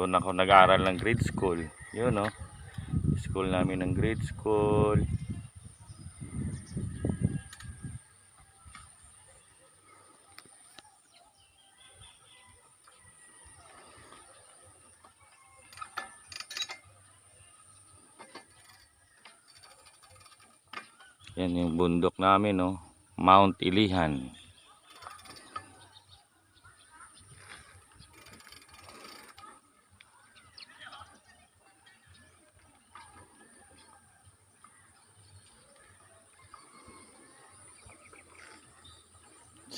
Doon ako nag-aaral ng grade school. Yun no. School namin ng grade school. Yan yung bundok namin no. Mount Ilihan.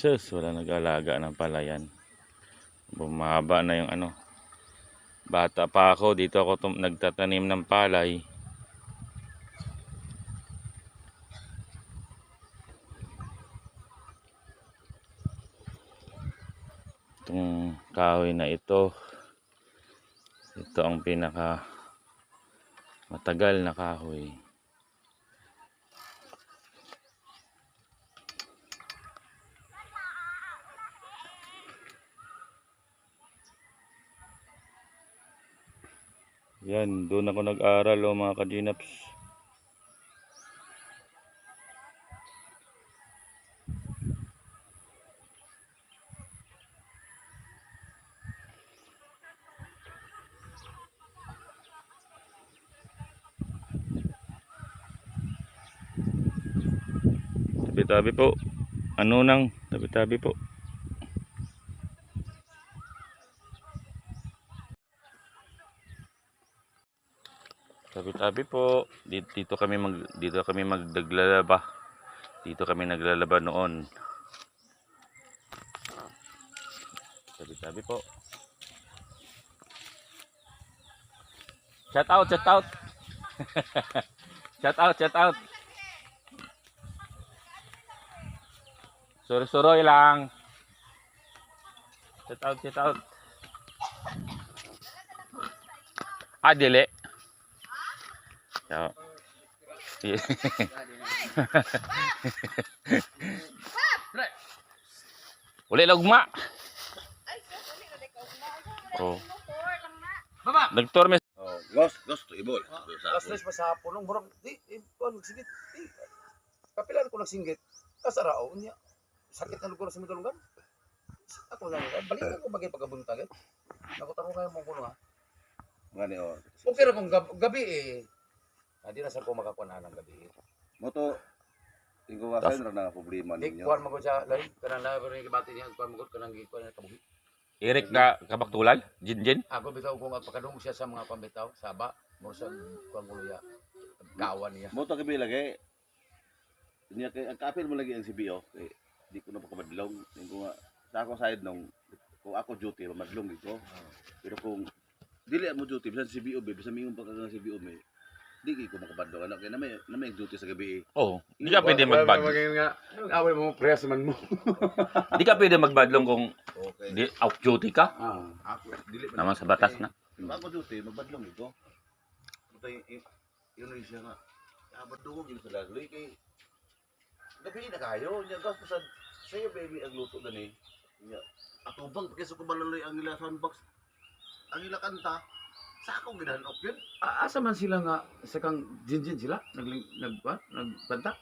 Sus, wala nag-alaga ng palayan. Bumaba na yung ano. Bata pa ako, dito ako nagtatanim ng palay. Itong kahoy na ito ang pinaka matagal na kahoy. Yan, doon ako nag-aral mga ka-Ginaps. Tabi-tabi po. Ano nang tabi-tabi po. Tabi-tabi po. Dito kami magdaglalaba. Dito kami naglalaba noon. Tabi-tabi po. Shout out, shout out. Shout out, shout out. Suroy lang. Shout out, shout out. Dili. So, uli lagma. Oh. Baba. Nagtorme. Oh, ghost to ibol. Alas 3 pa sa punong burong. Di, nagsinggit. Di. Kapilan ko nagsinggit. Kasarao niya. Sakit na lugar sa mitulungan. Ako lang. Balik ko bagay pagkabuntagan. Nakutan ko kayo mong kuno ha. Ngani oh. Okay ra kung gabi eh. Di na sa ko makakuha ng gabi. Moto tingko wasan ra na problema Di, ninyo. kuhan mo ko siya. Lain. Kanang na pero yung kibati niya. Kuhan mo ko kanang gikuhan na kabuhi. Eric na kabaktulal. Jinjin. Ako bitaw kung magpakadung siya sa mga pambitaw. Saba. Mo sa kuhan ko luya. Kawan niya. Moto kabi lagi. Niya kay ang kapil mo lagi ang CBO. Kay di ko na pagkamadlong. Tingko nga sa ako side nung kung ako duty madlong dito. Pero kung dili mo duty bisan CBO bisan mingon pa ka ng CBO may di ko makabadlong ano kay na may duty sa gabi. Oh, hindi ka pwede magbadlong. Away mo press man mo. Hindi ka pwede magbadlong kung Okay. di out duty ka. Ako dili Naman sa batas na. Ako duty magbadlong ito. Ito yun siya nga. Badlong yung sa lagloy kay gabi na kayo. Nya gas sa sayo baby ang luto gani. Nya atubang pagkeso ko balaloy ang ila sandbox. Ang ila kanta sa akong ginahanap yun. Asa man sila nga sa kang jinjin sila nagbanta.